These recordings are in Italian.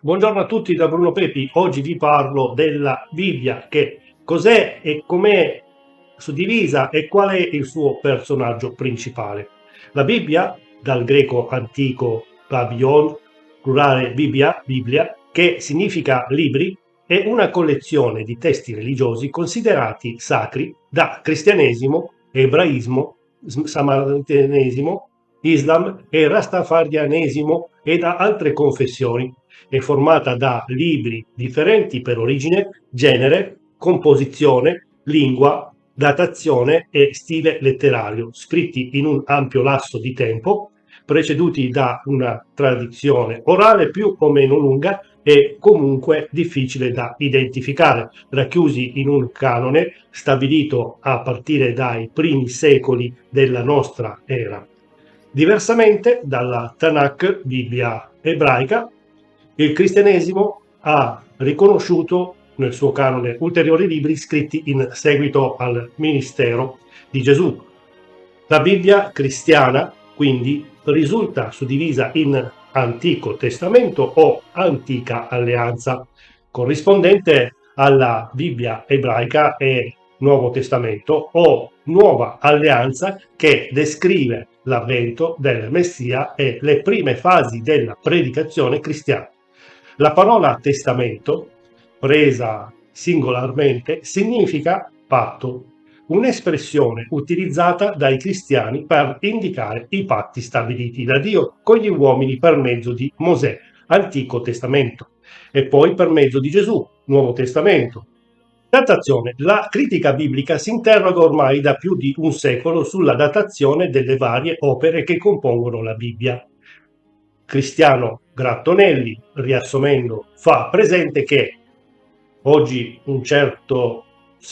Buongiorno a tutti da Bruno Pepi. Oggi vi parlo della Bibbia, che cos'è e com'è suddivisa e qual è il suo personaggio principale. La Bibbia, dal greco antico Babion, plurale Biblia, che significa libri, è una collezione di testi religiosi considerati sacri da cristianesimo, ebraismo, samaritanesimo, Islam e rastafarianesimo e da altre confessioni. È formata da libri differenti per origine, genere, composizione, lingua, datazione e stile letterario, scritti in un ampio lasso di tempo, preceduti da una tradizione orale più o meno lunga e comunque difficile da identificare, racchiusi in un canone stabilito a partire dai primi secoli della nostra era. Diversamente dalla Tanakh, Bibbia ebraica, il cristianesimo ha riconosciuto nel suo canone ulteriori libri scritti in seguito al ministero di Gesù. La Bibbia cristiana, quindi, risulta suddivisa in Antico Testamento o Antica Alleanza, corrispondente alla Bibbia ebraica e Nuovo Testamento o Nuova Alleanza, che descrive l'avvento del Messia e le prime fasi della predicazione cristiana. La parola testamento, presa singolarmente, significa patto, un'espressione utilizzata dai cristiani per indicare i patti stabiliti da Dio con gli uomini per mezzo di Mosè, Antico Testamento, e poi per mezzo di Gesù, Nuovo Testamento. Datazione. La critica biblica si interroga ormai da più di un secolo sulla datazione delle varie opere che compongono la Bibbia. Cristiano Grattonelli, riassumendo, fa presente che oggi un certo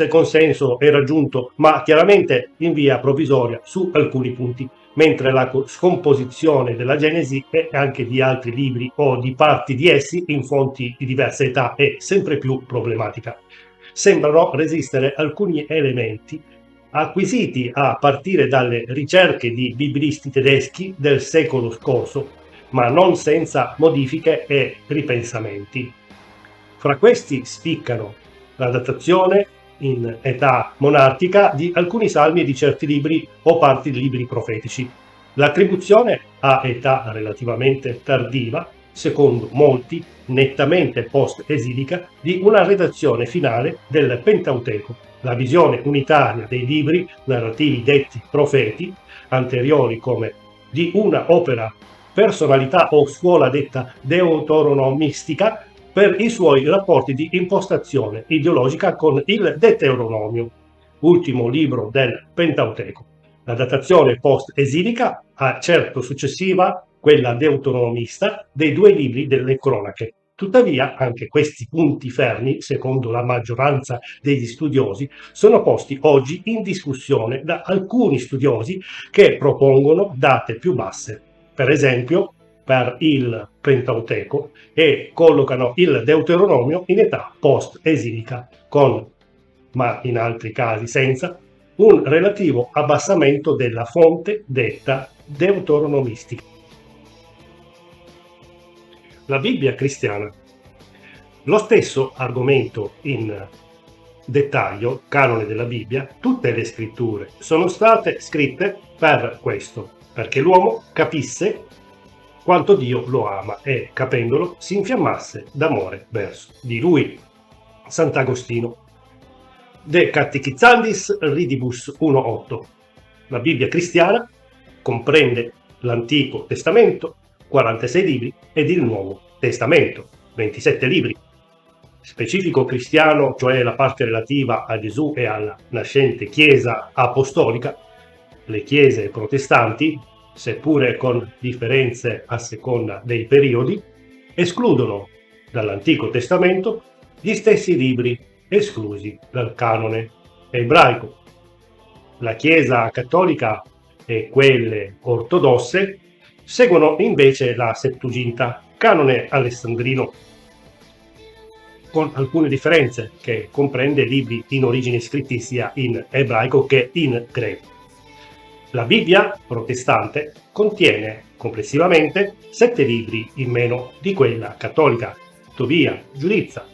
consenso è raggiunto, ma chiaramente in via provvisoria su alcuni punti, mentre la scomposizione della Genesi e anche di altri libri o di parti di essi in fonti di diversa età è sempre più problematica. Sembrano resistere alcuni elementi acquisiti a partire dalle ricerche di biblisti tedeschi del secolo scorso, ma non senza modifiche e ripensamenti. Fra questi spiccano la datazione in età monarchica di alcuni salmi e di certi libri o parti di libri profetici, l'attribuzione a età relativamente tardiva, secondo molti nettamente post-esilica, di una redazione finale del Pentateuco, la visione unitaria dei libri narrativi detti profeti, anteriori come di una opera personalità o scuola detta deuteronomistica per i suoi rapporti di impostazione ideologica con il Deuteronomio, ultimo libro del Pentateuco. La datazione post-esilica ha certo successiva quella deuteronomista dei due libri delle cronache. Tuttavia, anche questi punti fermi, secondo la maggioranza degli studiosi, sono posti oggi in discussione da alcuni studiosi che propongono date più basse. Per esempio, per il Pentateuco e collocano il Deuteronomio in età post-esilica, con, ma in altri casi senza, un relativo abbassamento della fonte detta deuteronomistica. La Bibbia cristiana. Lo stesso argomento in dettaglio, canone della Bibbia, tutte le scritture sono state scritte per questo, perché l'uomo capisse quanto Dio lo ama e, capendolo, si infiammasse d'amore verso di lui. Sant'Agostino. De Catechizandis Ridibus 1.8. La Bibbia cristiana comprende l'Antico Testamento, 46 libri, ed il Nuovo Testamento, 27 libri. Specifico cristiano, cioè la parte relativa a Gesù e alla nascente Chiesa apostolica, le chiese protestanti, seppure con differenze a seconda dei periodi, escludono dall'Antico Testamento gli stessi libri esclusi dal canone ebraico. La Chiesa cattolica e quelle ortodosse seguono invece la Settuaginta, canone alessandrino, con alcune differenze, che comprende libri in origine scritti sia in ebraico che in greco. La Bibbia protestante contiene complessivamente 7 libri in meno di quella cattolica, Tobia, Giudizia,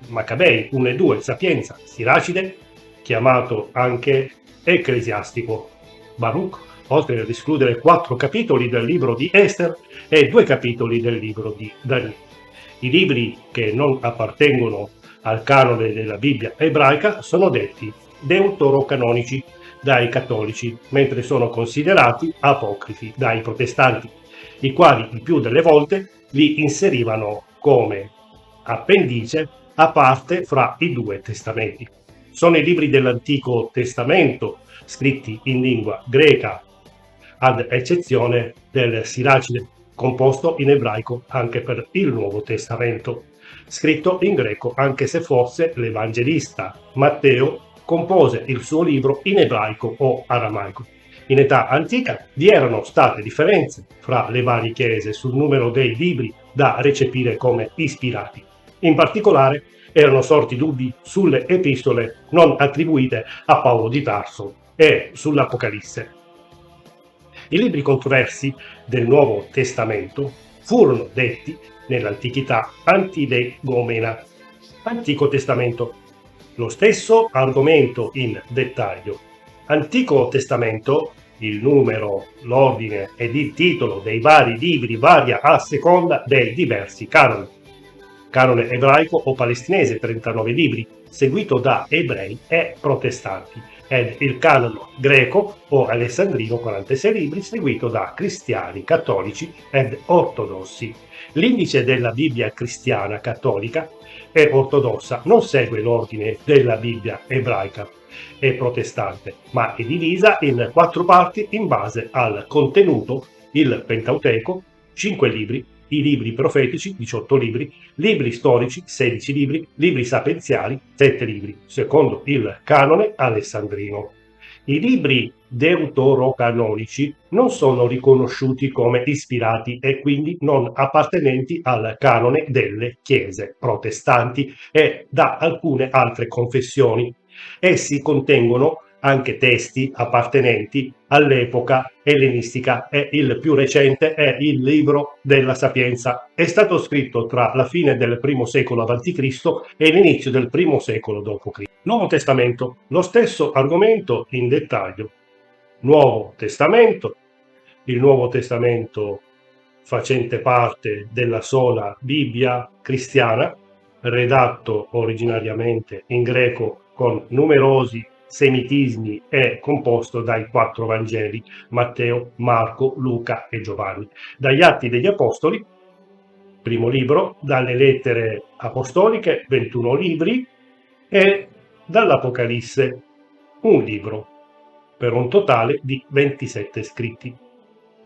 Maccabei 1 e 2, Sapienza, Siracide, chiamato anche Ecclesiastico, Baruch, oltre ad escludere 4 capitoli del libro di Ester e 2 capitoli del libro di Daniele. I libri che non appartengono al canone della Bibbia ebraica sono detti deuterocanonici dai cattolici, mentre sono considerati apocrifi dai protestanti, i quali il più delle volte li inserivano come appendice a parte fra i 2 testamenti. Sono i libri dell'Antico Testamento scritti in lingua greca, ad eccezione del Siracide, composto in ebraico anche per il Nuovo Testamento, scritto in greco anche se forse l'Evangelista Matteo compose il suo libro in ebraico o aramaico. In età antica vi erano state differenze fra le varie chiese sul numero dei libri da recepire come ispirati. In particolare erano sorti dubbi sulle epistole non attribuite a Paolo di Tarso e sull'Apocalisse. I libri controversi del Nuovo Testamento furono detti nell'antichità Antilegomena, Antico Testamento. Lo stesso argomento in dettaglio. Antico Testamento, il numero, l'ordine ed il titolo dei vari libri varia a seconda dei diversi canoni. Canone ebraico o palestinese 39 libri, seguito da ebrei e protestanti, ed il canone greco o alessandrino 46 libri, seguito da cristiani, cattolici ed ortodossi. L'indice della Bibbia cristiana cattolica e ortodossa non segue l'ordine della Bibbia ebraica e protestante, ma è divisa in 4 parti in base al contenuto: il Pentateuco, 5 libri, i libri profetici, 18 libri, libri storici, 16 libri, libri sapienziali, 7 libri, secondo il canone alessandrino. I libri deuterocanonici non sono riconosciuti come ispirati e quindi non appartenenti al canone delle chiese protestanti e da alcune altre confessioni. Essi contengono anche testi appartenenti all'epoca ellenistica e il più recente è il Libro della Sapienza. È stato scritto tra la fine del I secolo a.C. e l'inizio del I secolo d.C. Nuovo Testamento, lo stesso argomento in dettaglio. Nuovo Testamento, il Nuovo Testamento facente parte della sola Bibbia cristiana, redatto originariamente in greco con numerosi semitismi e composto dai 4 Vangeli, Matteo, Marco, Luca e Giovanni, dagli Atti degli Apostoli, primo libro, dalle lettere apostoliche, 21 libri, e dall'Apocalisse, un libro, per un totale di 27 scritti.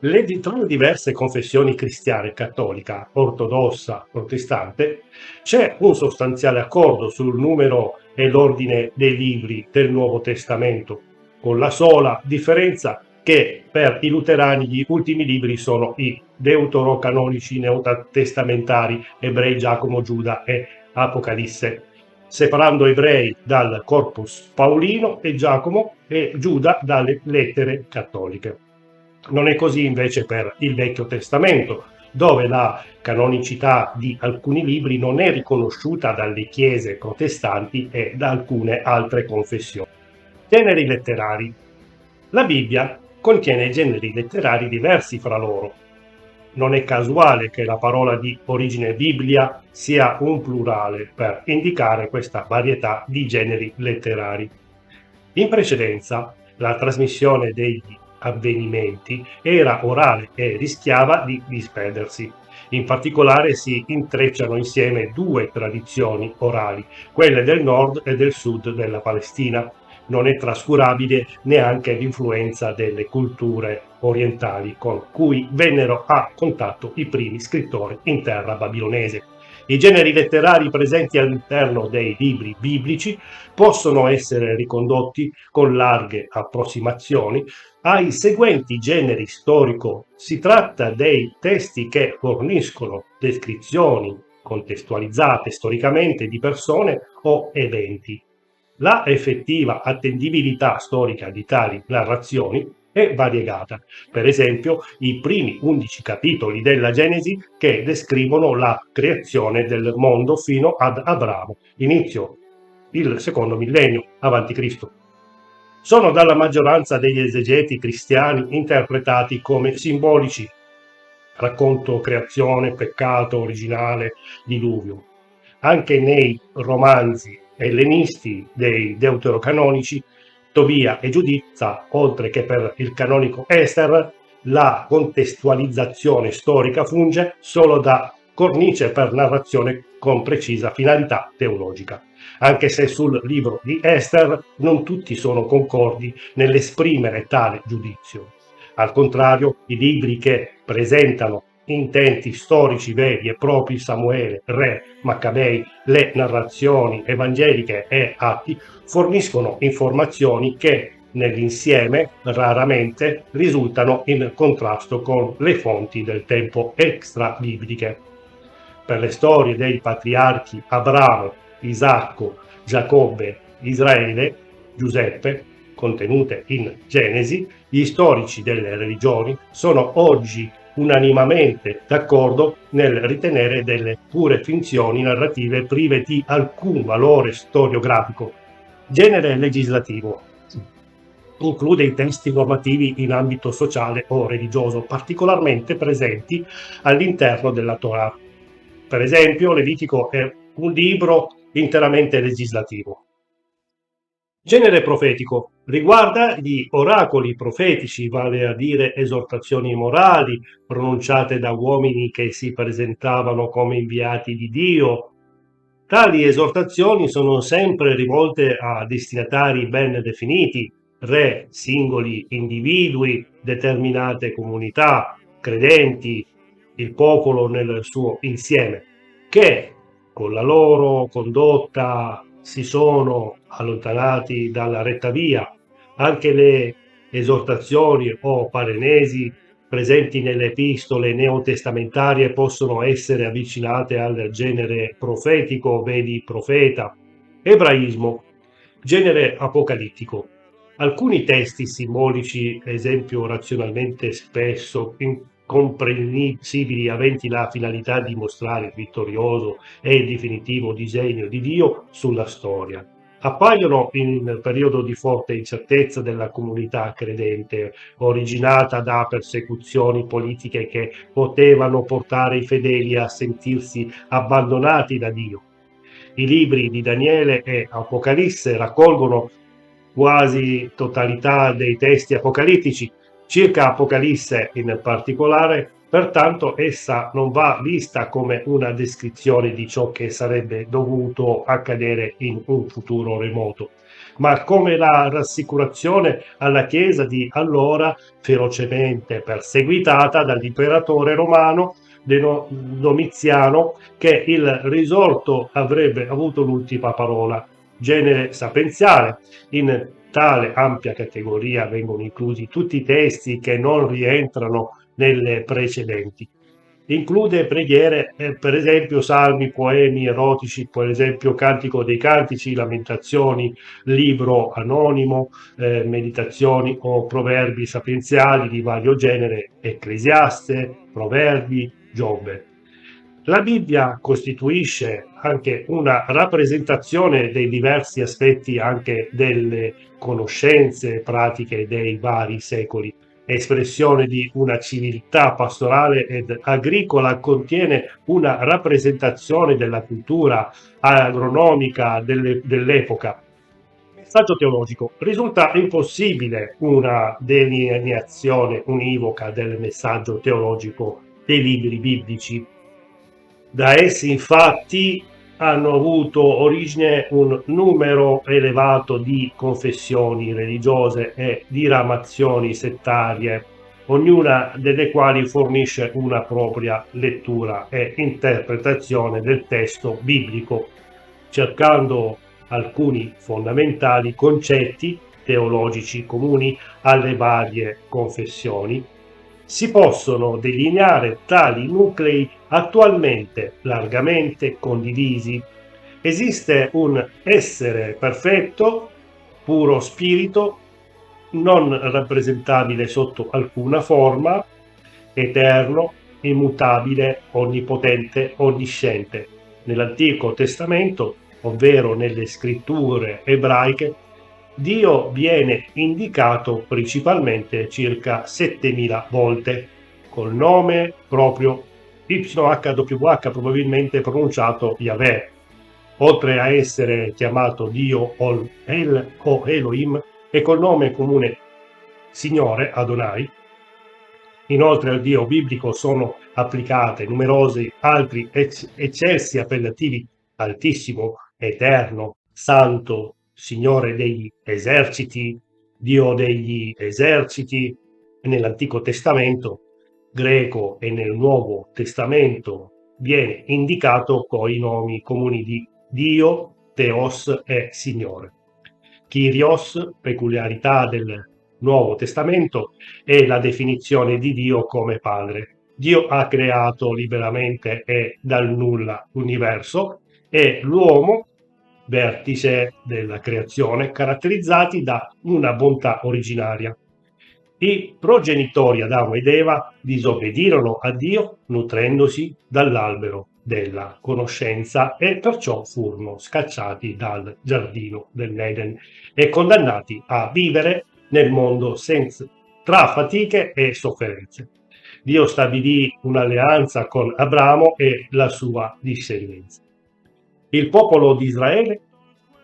Tra le diverse confessioni cristiane, cattolica, ortodossa, protestante, c'è un sostanziale accordo sul numero e l'ordine dei libri del Nuovo Testamento, con la sola differenza che per i luterani gli ultimi libri sono i deuterocanonici neotestamentari, Ebrei, Giacomo, Giuda e Apocalisse, separando Ebrei dal Corpus Paolino e Giacomo e Giuda dalle lettere cattoliche. Non è così invece per il Vecchio Testamento, dove la canonicità di alcuni libri non è riconosciuta dalle chiese protestanti e da alcune altre confessioni. Generi letterari. La Bibbia contiene generi letterari diversi fra loro. Non è casuale che la parola di origine Biblia sia un plurale per indicare questa varietà di generi letterari. In precedenza, la trasmissione degli avvenimenti era orale e rischiava di disperdersi. In particolare si intrecciano insieme 2 tradizioni orali, quelle del nord e del sud della Palestina. Non è trascurabile neanche l'influenza delle culture orientali con cui vennero a contatto i primi scrittori in terra babilonese. I generi letterari presenti all'interno dei libri biblici possono essere ricondotti con larghe approssimazioni ai seguenti generi storico. Si tratta dei testi che forniscono descrizioni contestualizzate storicamente di persone o eventi. La effettiva attendibilità storica di tali narrazioni e variegata. Per esempio, i primi 11 capitoli della Genesi che descrivono la creazione del mondo fino ad Abramo, inizio il secondo millennio avanti Cristo. Sono dalla maggioranza degli esegeti cristiani interpretati come simbolici. Racconto, creazione, peccato originale, diluvio. Anche nei romanzi ellenisti dei deuterocanonici, Tobia e Giuditta, oltre che per il canonico Ester, la contestualizzazione storica funge solo da cornice per narrazione con precisa finalità teologica. Anche se sul libro di Ester non tutti sono concordi nell'esprimere tale giudizio. Al contrario, i libri che presentano intenti storici veri e propri, Samuele, Re, Maccabei, le narrazioni evangeliche e Atti, forniscono informazioni che nell'insieme raramente risultano in contrasto con le fonti del tempo extra-bibliche. Per le storie dei patriarchi Abramo, Isacco, Giacobbe, Israele, Giuseppe, contenute in Genesi, gli storici delle religioni sono oggi unanimemente d'accordo nel ritenere delle pure finzioni narrative prive di alcun valore storiografico. Genere legislativo. Include i testi normativi in ambito sociale o religioso, particolarmente presenti all'interno della Torah. Per esempio, Levitico è un libro interamente legislativo. Genere profetico riguarda gli oracoli profetici, vale a dire esortazioni morali pronunciate da uomini che si presentavano come inviati di Dio. Tali esortazioni sono sempre rivolte a destinatari ben definiti, re, singoli individui, determinate comunità, credenti, il popolo nel suo insieme, che con la loro condotta si sono allontanati dalla retta via. Anche le esortazioni o parenesi presenti nelle epistole neotestamentarie possono essere avvicinate al genere profetico, vedi profeta. Ebraismo, genere apocalittico. Alcuni testi simbolici, esempio razionalmente spesso incomprensibili, aventi la finalità di mostrare il vittorioso e il definitivo disegno di Dio sulla storia, appaiono in periodo di forte incertezza della comunità credente, originata da persecuzioni politiche che potevano portare i fedeli a sentirsi abbandonati da Dio. I libri di Daniele e Apocalisse raccolgono quasi totalità dei testi apocalittici, circa Apocalisse in particolare. Pertanto essa non va vista come una descrizione di ciò che sarebbe dovuto accadere in un futuro remoto, ma come la rassicurazione alla Chiesa di allora, ferocemente perseguitata dall'imperatore romano Domiziano, che il risorto avrebbe avuto l'ultima parola. Genere sapienziale. In tale ampia categoria vengono inclusi tutti i testi che non rientrano nelle precedenti. Include preghiere, per esempio salmi, poemi erotici, per esempio Cantico dei Cantici, Lamentazioni, libro anonimo, meditazioni o proverbi sapienziali di vario genere, Ecclesiaste, Proverbi, Giobbe. La Bibbia costituisce anche una rappresentazione dei diversi aspetti anche delle conoscenze pratiche dei vari secoli. Espressione di una civiltà pastorale ed agricola, contiene una rappresentazione della cultura agronomica dell'epoca. Messaggio teologico. Risulta impossibile una delineazione univoca del messaggio teologico dei libri biblici. Da essi infatti hanno avuto origine un numero elevato di confessioni religiose e diramazioni settarie, ognuna delle quali fornisce una propria lettura e interpretazione del testo biblico, cercando alcuni fondamentali concetti teologici comuni alle varie confessioni. Si possono delineare tali nuclei attualmente largamente condivisi. Esiste un essere perfetto, puro spirito, non rappresentabile sotto alcuna forma, eterno, immutabile, onnipotente, onnisciente. Nell'Antico Testamento, ovvero nelle scritture ebraiche, Dio viene indicato principalmente circa 7000 volte, col nome proprio YHWH, probabilmente pronunciato Yahweh. Oltre a essere chiamato Dio o Elohim, e col nome comune Signore, Adonai. Inoltre al Dio biblico sono applicate numerosi altri eccelsi appellativi: Altissimo, Eterno, Santo, Signore degli eserciti, Dio degli eserciti. Nell'Antico Testamento greco e nel Nuovo Testamento viene indicato con i nomi comuni di Dio, Theos e Signore. Kyrios, peculiarità del Nuovo Testamento, è la definizione di Dio come Padre. Dio ha creato liberamente e dal nulla l'universo, e l'uomo, vertice della creazione, caratterizzati da una bontà originaria. I progenitori Adamo ed Eva disobbedirono a Dio nutrendosi dall'albero della conoscenza, e perciò furono scacciati dal giardino dell'Eden e condannati a vivere nel mondo tra fatiche e sofferenze. Dio stabilì un'alleanza con Abramo e la sua discendenza. Il popolo di Israele,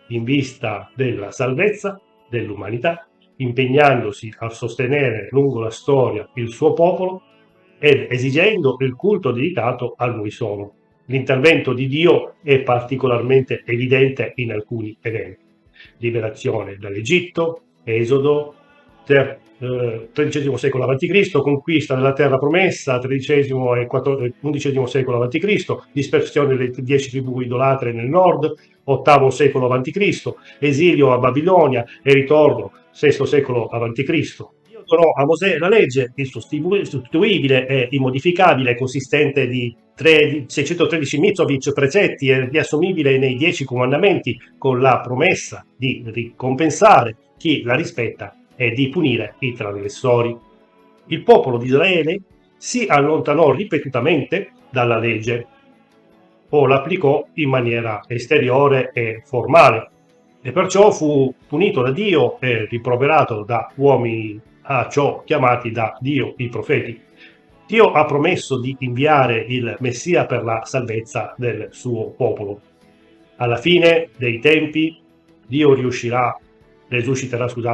in vista della salvezza dell'umanità, impegnandosi a sostenere lungo la storia il suo popolo ed esigendo il culto dedicato a lui solo. L'intervento di Dio è particolarmente evidente in alcuni eventi: liberazione dall'Egitto, Esodo, XIII secolo a.C., conquista della terra promessa, XIII e XI secolo a.C., dispersione delle 10 tribù idolatre nel nord, VIII secolo a.C., esilio a Babilonia e ritorno VI secolo a.C. Dio donò a Mosè la legge, insostituibile e immodificabile, consistente di 613 mitzvot, precetti, e riassumibile nei 10 comandamenti, con la promessa di ricompensare chi la rispetta e di punire i trasgressori. Il popolo di Israele si allontanò ripetutamente dalla legge o l'applicò in maniera esteriore e formale, e perciò fu punito da Dio e rimproverato da uomini a ciò chiamati da Dio i profeti. Dio ha promesso di inviare il Messia per la salvezza del suo popolo. Alla fine dei tempi Dio resusciterà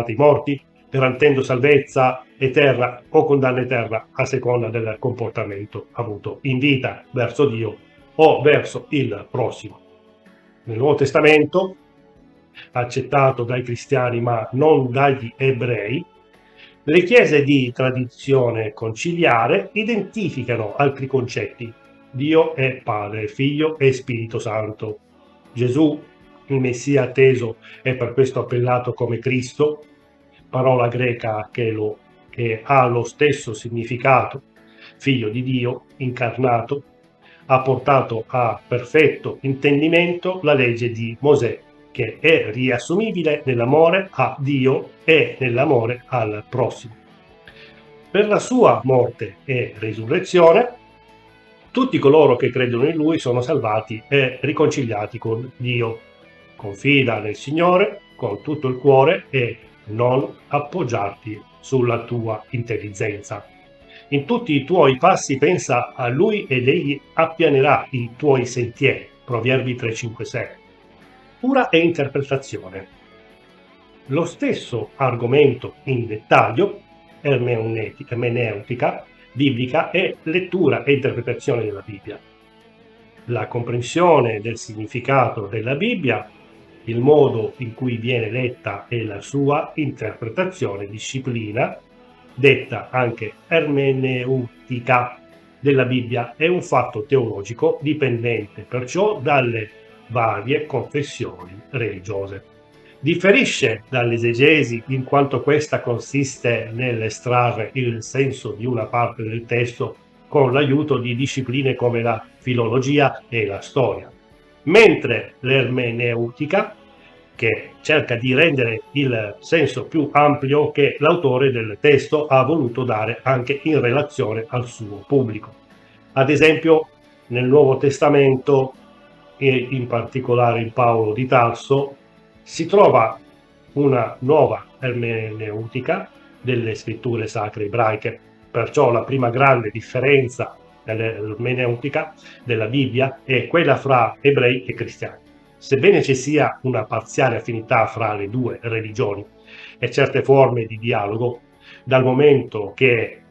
i morti, garantendo salvezza eterna o condanna eterna a seconda del comportamento avuto in vita verso Dio o verso il prossimo. Nel Nuovo Testamento, accettato dai cristiani ma non dagli ebrei, le chiese di tradizione conciliare identificano altri concetti: Dio è Padre, Figlio e Spirito Santo. Gesù, il Messia atteso, è per questo appellato come Cristo, parola greca che ha lo stesso significato, Figlio di Dio incarnato. Ha portato a perfetto intendimento la legge di Mosè, che è riassumibile nell'amore a Dio e nell'amore al prossimo. Per la sua morte e risurrezione, tutti coloro che credono in Lui sono salvati e riconciliati con Dio. Confida nel Signore con tutto il cuore e non appoggiarti sulla tua intelligenza. In tutti i tuoi passi pensa a Lui ed Egli appianerà i tuoi sentieri. Proverbi 3,5-6. Cura e interpretazione. Lo stesso argomento in dettaglio, ermeneutica biblica, e lettura e interpretazione della Bibbia. La comprensione del significato della Bibbia, il modo in cui viene letta e la sua interpretazione, disciplina, detta anche ermeneutica della Bibbia, è un fatto teologico dipendente perciò dalle varie confessioni religiose. Differisce dall'esegesi in quanto questa consiste nell'estrarre il senso di una parte del testo con l'aiuto di discipline come la filologia e la storia, mentre l'ermeneutica, che cerca di rendere il senso più ampio che l'autore del testo ha voluto dare anche in relazione al suo pubblico. Ad esempio, nel Nuovo Testamento, e in particolare in Paolo di Tarso, si trova una nuova ermeneutica delle scritture sacre ebraiche. Perciò la prima grande differenza nell'ermeneutica della Bibbia è quella fra ebrei e cristiani. Sebbene ci sia una parziale affinità fra le due religioni e certe forme di dialogo, dal momento che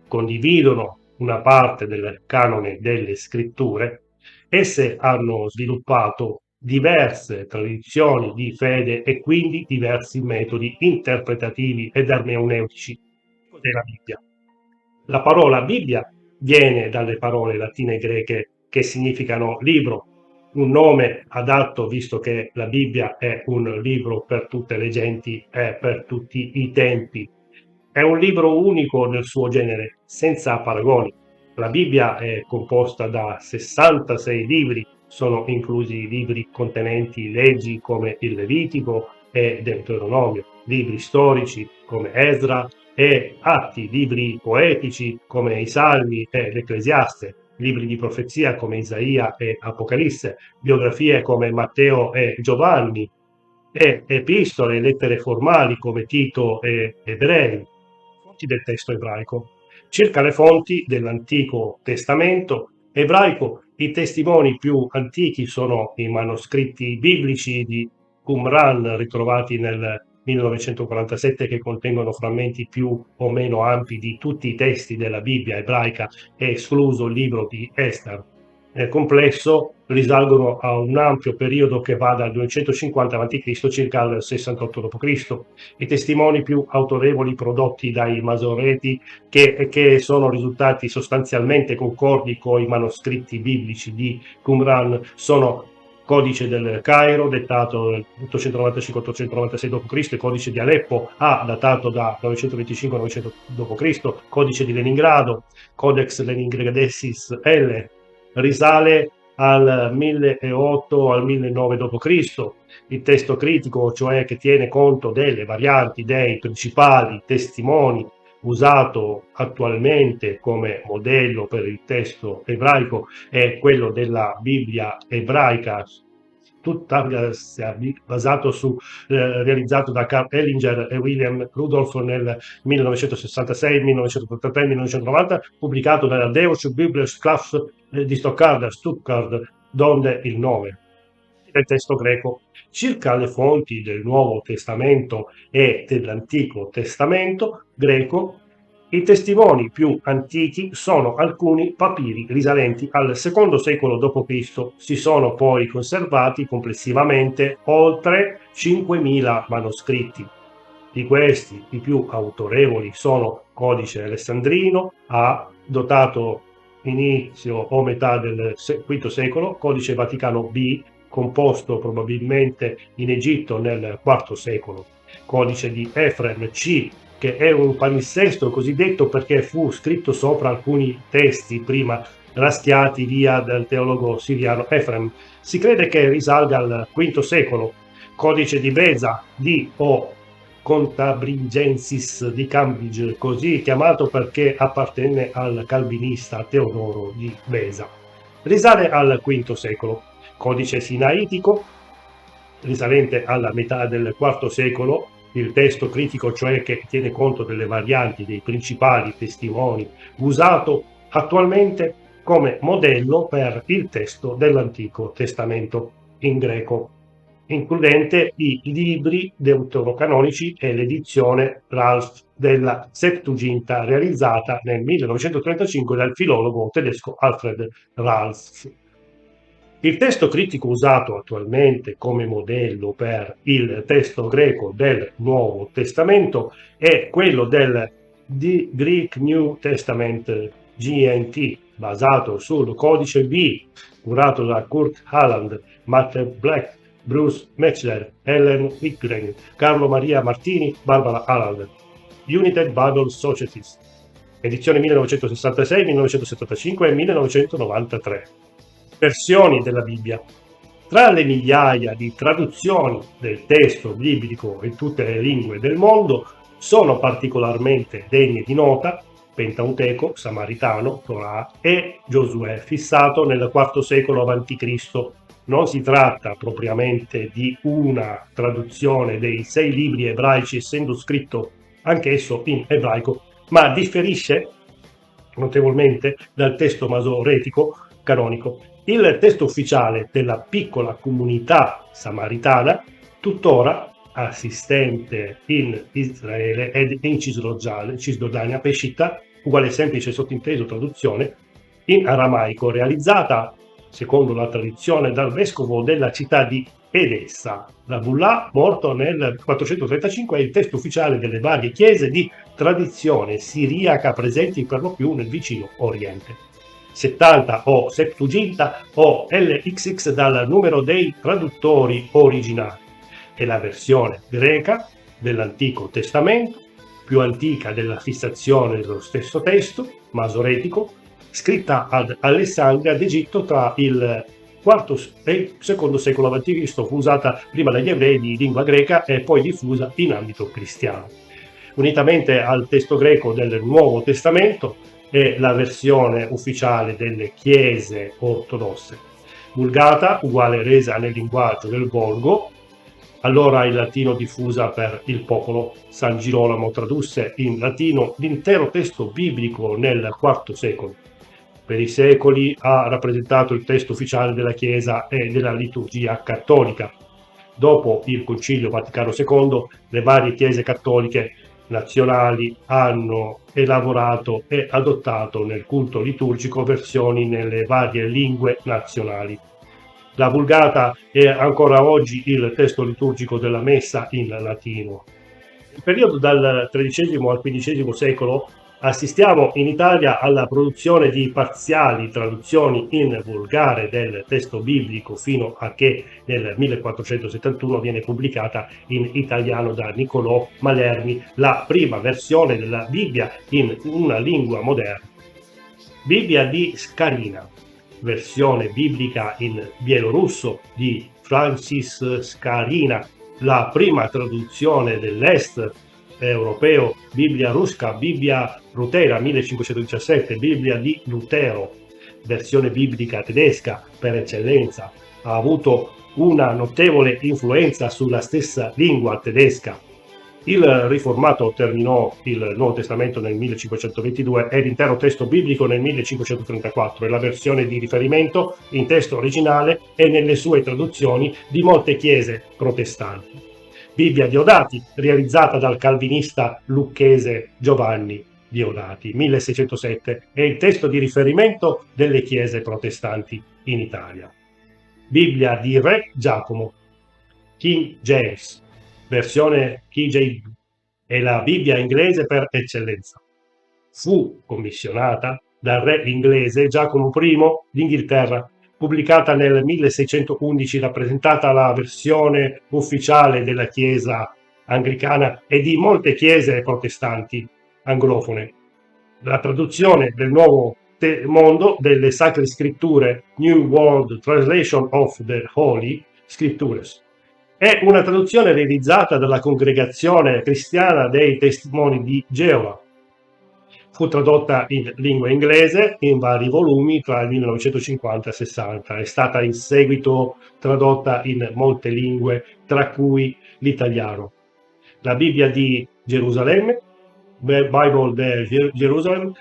condividono una parte del canone delle scritture, esse hanno sviluppato diverse tradizioni di fede e quindi diversi metodi interpretativi ed ermeneutici della Bibbia. La parola Bibbia viene dalle parole latine e greche che significano libro, un nome adatto visto che la Bibbia è un libro per tutte le genti e per tutti i tempi. È un libro unico nel suo genere, senza paragoni. La Bibbia è composta da 66 libri, sono inclusi libri contenenti leggi come il Levitico e Deuteronomio, libri storici come Esra e Atti, libri poetici come i Salmi e l'Ecclesiaste, libri di profezia come Isaia e Apocalisse, biografie come Matteo e Giovanni, e epistole e lettere formali come Tito e Ebrei. Fonti del testo ebraico. Circa le fonti dell'Antico Testamento ebraico, i testimoni più antichi sono i manoscritti biblici di Qumran ritrovati nel 1947 che contengono frammenti più o meno ampi di tutti i testi della Bibbia ebraica, escluso il libro di Esther. Nel complesso risalgono a un ampio periodo che va dal 250 a.C. circa al 68 d.C. I testimoni più autorevoli prodotti dai Masoreti, che sono risultati sostanzialmente concordi con i manoscritti biblici di Qumran, sono Codice del Cairo, dettato nel 895-896 d.C., e Codice di Aleppo A, datato da 925-900 d.C., Codice di Leningrado, Codex Leningradensis L, risale al 1008 al 1009 d.C. Il testo critico, cioè che tiene conto delle varianti dei principali testimoni, usato attualmente come modello per il testo ebraico, è quello della Bibbia ebraica, tutta basato su realizzato da Carl Ellinger e William Rudolph nel 1966, 1983 e 1990, pubblicato dalla Deutsche Bibelschrift di Stoccarda, Stuttgart, donde il nome del testo greco. Circa le fonti del Nuovo Testamento e dell'Antico Testamento greco, i testimoni più antichi sono alcuni papiri risalenti al secondo secolo d.C. Si sono poi conservati complessivamente oltre 5.000 manoscritti. Di questi, i più autorevoli sono Codice Alessandrino, datato inizio o metà del V secolo, Codice Vaticano B, composto probabilmente in Egitto nel IV secolo, Codice di Efrem C, che è un palinsesto cosiddetto perché fu scritto sopra alcuni testi prima raschiati via dal teologo siriano Efrem. Si crede che risalga al V secolo, Codice di Beza D o Contabrigensis di Cambridge, così chiamato perché appartenne al calvinista Teodoro di Beza. Risale al V secolo, Codice Sinaitico, risalente alla metà del IV secolo, il testo critico, cioè che tiene conto delle varianti dei principali testimoni, usato attualmente come modello per il testo dell'Antico Testamento in greco, includente i libri deuterocanonici e l'edizione Ralph della Septuaginta realizzata nel 1935 dal filologo tedesco Alfred Ralph. Il testo critico usato attualmente come modello per il testo greco del Nuovo Testamento è quello del The Greek New Testament GNT, basato sul codice B, curato da Kurt Aland, Matt Black, Bruce Metzler, Ellen Wikgren, Carlo Maria Martini, Barbara Aland. United Bible Societies, edizione 1966, 1975 e 1993. Versioni della Bibbia. Tra le migliaia di traduzioni del testo biblico in tutte le lingue del mondo sono particolarmente degne di nota Pentateuco, Samaritano, Torah e Giosuè, fissato nel IV secolo a.C. Non si tratta propriamente di una traduzione dei 6 libri ebraici, essendo scritto anch'esso in ebraico, ma differisce notevolmente dal testo masoretico canonico. Il testo ufficiale della piccola comunità samaritana, tuttora assistente in Israele ed in Cisgiordania, Peshitta, uguale semplice sottinteso traduzione, in aramaico, realizzata, secondo la tradizione, dal vescovo della città di Edessa. L'Abullah, morto nel 435, è il testo ufficiale delle varie chiese di tradizione siriaca presenti per lo più nel vicino Oriente. 70 o Septuaginta o LXX dal numero dei traduttori originali. È la versione greca dell'Antico Testamento, più antica della fissazione dello stesso testo, masoretico, scritta ad Alessandria d'Egitto tra il IV e il II secolo a.C., fu usata prima dagli ebrei di lingua greca e poi diffusa in ambito cristiano. Unitamente al testo greco del Nuovo Testamento è la versione ufficiale delle chiese ortodosse. Vulgata uguale resa nel linguaggio del Volgo, allora il latino diffusa per il popolo. San Girolamo tradusse in latino l'intero testo biblico nel IV secolo. Per i secoli ha rappresentato il testo ufficiale della Chiesa e della liturgia cattolica. Dopo il Concilio Vaticano II, le varie chiese cattoliche nazionali hanno elaborato e adottato nel culto liturgico versioni nelle varie lingue nazionali. La Vulgata è ancora oggi il testo liturgico della Messa in latino. Nel periodo dal XIII al XV secolo assistiamo in Italia alla produzione di parziali traduzioni in volgare del testo biblico fino a che nel 1471 viene pubblicata in italiano da Niccolò Malerni la prima versione della Bibbia in una lingua moderna. Bibbia di Scarina, versione biblica in bielorusso di Francis Scarina, la prima traduzione dell'Est europeo, Bibbia Rusca, Bibbia Rutera 1517, Bibbia di Lutero, versione biblica tedesca per eccellenza, ha avuto una notevole influenza sulla stessa lingua tedesca. Il riformato terminò il Nuovo Testamento nel 1522 e l'intero testo biblico nel 1534 e la versione di riferimento in testo originale e nelle sue traduzioni di molte chiese protestanti. Bibbia Diodati, realizzata dal calvinista lucchese Giovanni Diodati, 1607, è il testo di riferimento delle chiese protestanti in Italia. Bibbia di Re Giacomo, King James, versione KJV, è la Bibbia inglese per eccellenza. Fu commissionata dal re inglese Giacomo I d'Inghilterra, pubblicata nel 1611, rappresentata la versione ufficiale della Chiesa anglicana e di molte chiese protestanti anglofone. La traduzione del Nuovo Mondo delle Sacre Scritture, New World Translation of the Holy Scriptures, è una traduzione realizzata dalla Congregazione Cristiana dei Testimoni di Geova. Fu tradotta in lingua inglese in vari volumi tra il 1950 e il 60. È stata in seguito tradotta in molte lingue, tra cui l'italiano. La Bibbia di Gerusalemme, Bible de Jerusalem,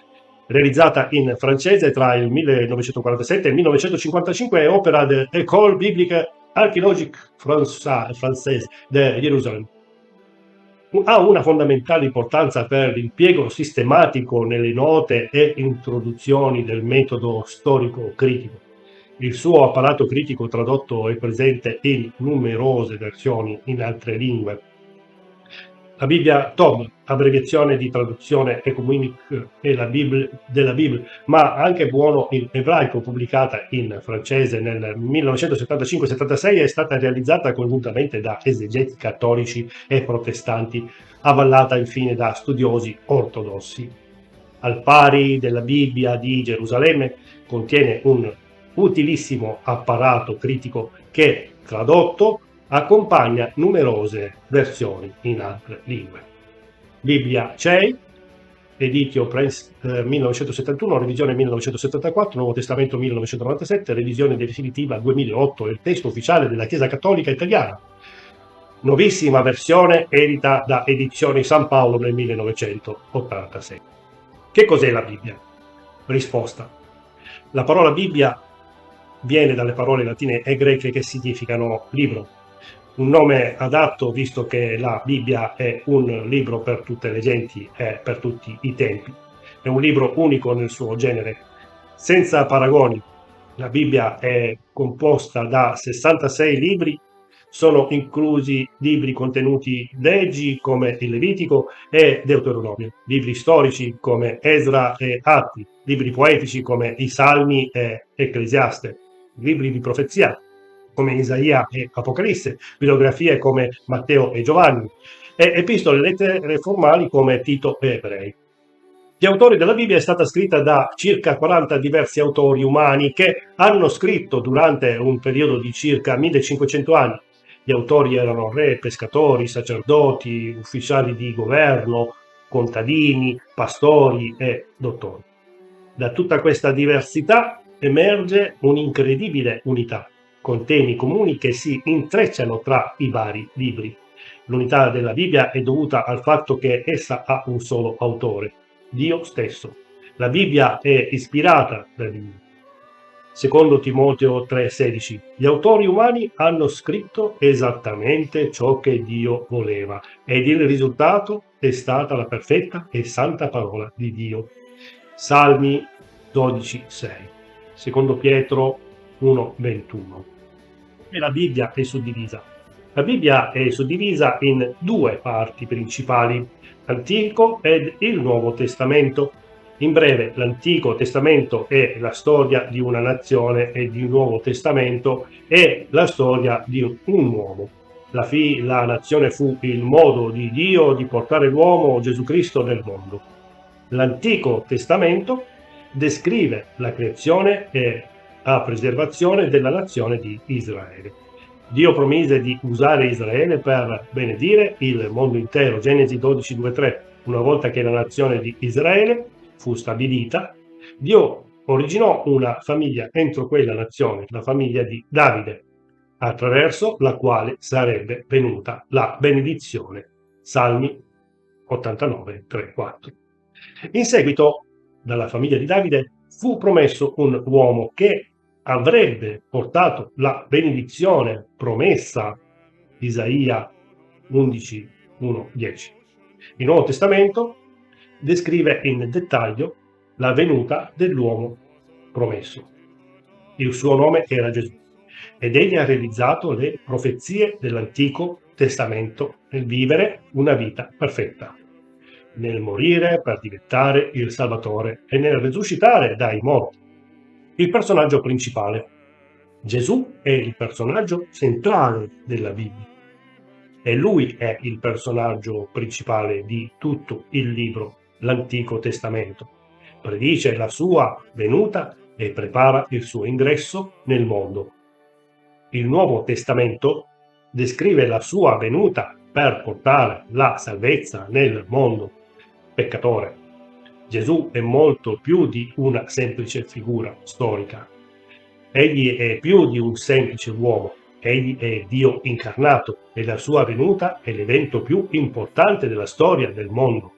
realizzata in francese tra il 1947 e il 1955, è opera dell'École biblique archéologique française de Jérusalem. Ha una fondamentale importanza per l'impiego sistematico nelle note e introduzioni del metodo storico critico. Il suo apparato critico tradotto è presente in numerose versioni in altre lingue. La Bibbia Tom, abbreviazione di traduzione ecumenique della Bibbia, ma anche buono in ebraico, pubblicata in francese nel 1975-76, è stata realizzata congiuntamente da esegeti cattolici e protestanti, avvallata infine da studiosi ortodossi. Al pari della Bibbia di Gerusalemme, contiene un utilissimo apparato critico che, tradotto, accompagna numerose versioni in altre lingue. Bibbia CEI, Editio Prince 1971, revisione 1974, Nuovo Testamento 1997, revisione definitiva 2008, il testo ufficiale della Chiesa Cattolica Italiana. Nuovissima versione edita da Edizioni San Paolo nel 1986. Che cos'è la Bibbia? Risposta. La parola Bibbia viene dalle parole latine e greche che significano libro. Un nome adatto visto che la Bibbia è un libro per tutte le genti e per tutti i tempi. È un libro unico nel suo genere, senza paragoni. La Bibbia è composta da 66 libri, sono inclusi libri contenuti leggi come il Levitico e Deuteronomio, libri storici come Esra e Atti, libri poetici come i Salmi e Ecclesiaste, libri di profezia come Isaia e Apocalisse, bibliografie come Matteo e Giovanni, e epistole e lettere formali come Tito e Ebrei. Gli autori della Bibbia è stata scritta da circa 40 diversi autori umani che hanno scritto durante un periodo di circa 1500 anni. Gli autori erano re, pescatori, sacerdoti, ufficiali di governo, contadini, pastori e dottori. Da tutta questa diversità emerge un'incredibile unità, con temi comuni che si intrecciano tra i vari libri. L'unità della Bibbia è dovuta al fatto che essa ha un solo autore, Dio stesso. La Bibbia è ispirata da Dio. Secondo Timoteo 3,16, gli autori umani hanno scritto esattamente ciò che Dio voleva ed il risultato è stata la perfetta e santa parola di Dio. Salmi 12,6. Secondo Pietro 1,21. La Bibbia è suddivisa. La Bibbia è suddivisa in due parti principali, l'Antico ed il Nuovo Testamento. In breve, l'Antico Testamento è la storia di una nazione e il Nuovo Testamento è la storia di un uomo. La nazione fu il modo di Dio di portare l'uomo, Gesù Cristo, nel mondo. L'Antico Testamento descrive la creazione e la preservazione della nazione di Israele. Dio promise di usare Israele per benedire il mondo intero. Genesi 12:2-3. Una volta che la nazione di Israele fu stabilita, Dio originò una famiglia entro quella nazione, la famiglia di Davide, attraverso la quale sarebbe venuta la benedizione. Salmi 89:3-4. In seguito, dalla famiglia di Davide fu promesso un uomo che avrebbe portato la benedizione promessa, Isaia 11:1-10. Il Nuovo Testamento descrive in dettaglio la venuta dell'uomo promesso. Il suo nome era Gesù ed egli ha realizzato le profezie dell'Antico Testamento nel vivere una vita perfetta, nel morire per diventare il Salvatore e nel risuscitare dai morti. Il personaggio principale. Gesù è il personaggio centrale della Bibbia e lui è il personaggio principale di tutto il libro, l'Antico Testamento. Predice la sua venuta e prepara il suo ingresso nel mondo. Il Nuovo Testamento descrive la sua venuta per portare la salvezza nel mondo peccatore. Gesù è molto più di una semplice figura storica. Egli è più di un semplice uomo. Egli è Dio incarnato e la sua venuta è l'evento più importante della storia del mondo.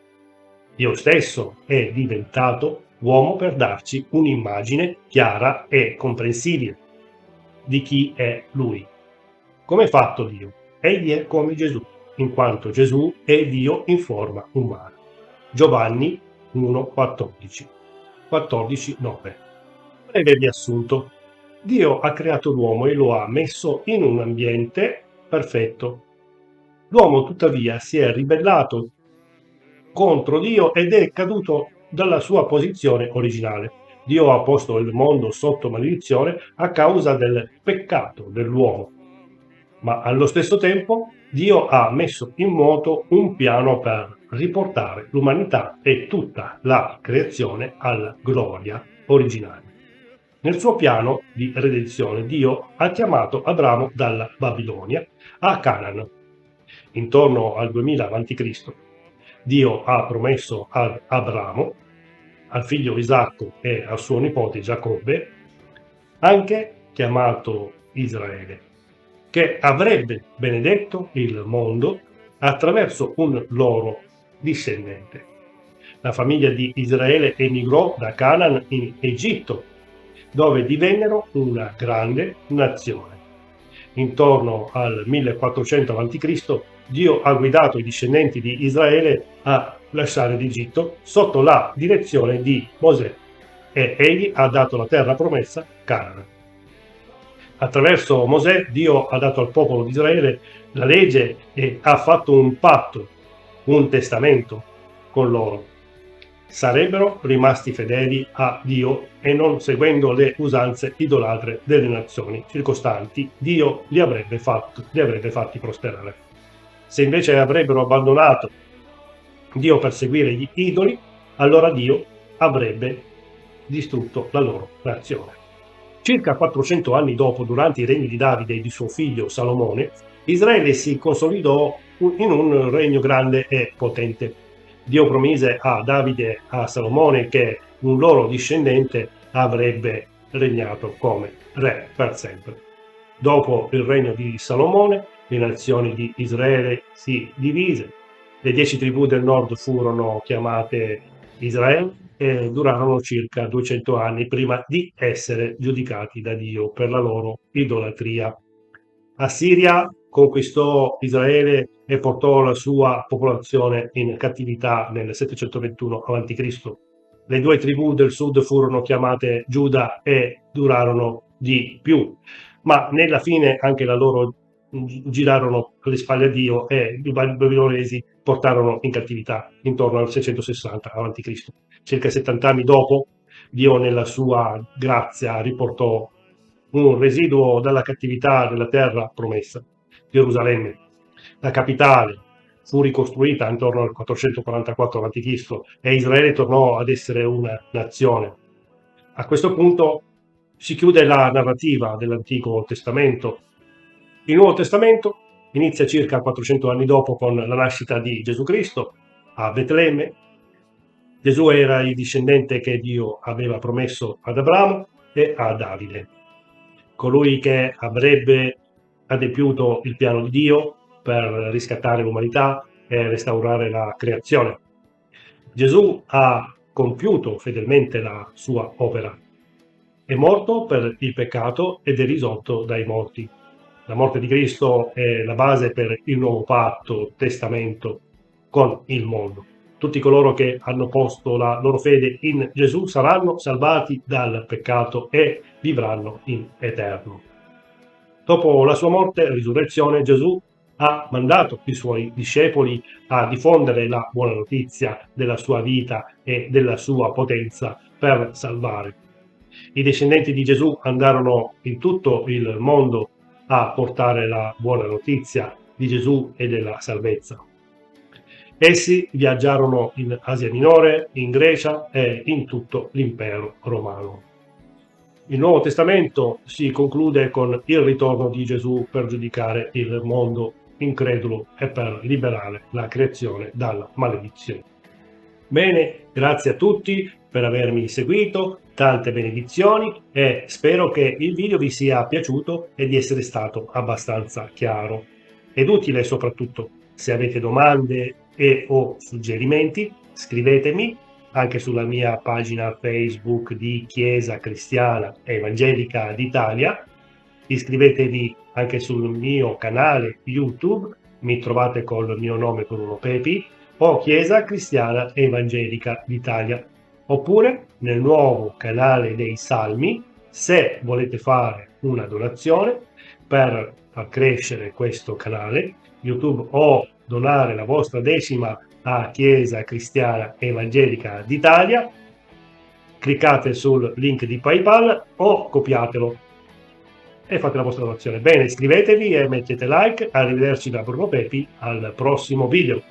Dio stesso è diventato uomo per darci un'immagine chiara e comprensibile di chi è Lui. Come è fatto Dio? Egli è come Gesù, in quanto Gesù è Dio in forma umana. Giovanni 1,14. 14,9. Breve riassunto. Dio ha creato l'uomo e lo ha messo in un ambiente perfetto. L'uomo tuttavia si è ribellato contro Dio ed è caduto dalla sua posizione originale. Dio ha posto il mondo sotto maledizione a causa del peccato dell'uomo. Ma allo stesso tempo Dio ha messo in moto un piano per riportare l'umanità e tutta la creazione alla gloria originale. Nel suo piano di redenzione, Dio ha chiamato Abramo dalla Babilonia a Canaan. Intorno al 2000 a.C., Dio ha promesso ad Abramo, al figlio Isacco e al suo nipote Giacobbe, anche chiamato Israele, che avrebbe benedetto il mondo attraverso un loro discendente. La famiglia di Israele emigrò da Canaan in Egitto, dove divennero una grande nazione. Intorno al 1400 a.C., Dio ha guidato i discendenti di Israele a lasciare l'Egitto sotto la direzione di Mosè e egli ha dato la terra promessa, Canaan. Attraverso Mosè Dio ha dato al popolo di Israele la legge e ha fatto un patto, un testamento con loro. Sarebbero rimasti fedeli a Dio e non seguendo le usanze idolatre delle nazioni circostanti, Dio li avrebbe fatti prosperare. Se invece avrebbero abbandonato Dio per seguire gli idoli, allora Dio avrebbe distrutto la loro nazione. Circa 400 anni dopo, durante i regni di Davide e di suo figlio Salomone, Israele si consolidò in un regno grande e potente. Dio promise a Davide e a Salomone che un loro discendente avrebbe regnato come re per sempre. Dopo il regno di Salomone, le nazioni di Israele si divise. Le 10 tribù del nord furono chiamate Israele e durarono circa 200 anni prima di essere giudicati da Dio per la loro idolatria. Assiria conquistò Israele e portò la sua popolazione in cattività nel 721 a.C. Le 2 tribù del sud furono chiamate Giuda e durarono di più, ma nella fine anche la loro girarono alle spalle a Dio e i babilonesi portarono in cattività intorno al 660 a.C. Circa 70 anni dopo, Dio nella sua grazia riportò un residuo dalla cattività della terra promessa, Gerusalemme. La capitale fu ricostruita intorno al 444 a.C. e Israele tornò ad essere una nazione. A questo punto si chiude la narrativa dell'Antico Testamento. Il Nuovo Testamento inizia circa 400 anni dopo con la nascita di Gesù Cristo a Betlemme. Gesù era il discendente che Dio aveva promesso ad Abramo e a Davide, colui che avrebbe adempiuto il piano di Dio per riscattare l'umanità e restaurare la creazione. Gesù ha compiuto fedelmente la sua opera. È morto per il peccato ed è risorto dai morti. La morte di Cristo è la base per il nuovo patto, testamento con il mondo. Tutti coloro che hanno posto la loro fede in Gesù saranno salvati dal peccato e vivranno in eterno. Dopo la sua morte e risurrezione, Gesù ha mandato i suoi discepoli a diffondere la buona notizia della sua vita e della sua potenza per salvare. I discendenti di Gesù andarono in tutto il mondo a portare la buona notizia di Gesù e della salvezza. Essi viaggiarono in Asia Minore, in Grecia e in tutto l'impero romano. Il Nuovo Testamento si conclude con il ritorno di Gesù per giudicare il mondo incredulo e per liberare la creazione dalla maledizione. Bene, grazie a tutti per avermi seguito, tante benedizioni e spero che il video vi sia piaciuto e di essere stato abbastanza chiaro ed utile soprattutto. Se avete domande e o suggerimenti, scrivetemi anche sulla mia pagina Facebook di Chiesa Cristiana Evangelica d'Italia. Iscrivetevi anche sul mio canale YouTube, mi trovate col mio nome Bruno Pepi, o Chiesa Cristiana Evangelica d'Italia. Oppure nel nuovo canale dei Salmi, se volete fare una donazione per far crescere questo canale YouTube o donare la vostra decima a Chiesa Cristiana Evangelica d'Italia, cliccate sul link di PayPal o copiatelo e fate la vostra donazione. Bene, iscrivetevi e mettete like. Arrivederci da Bruno Pepi al prossimo video.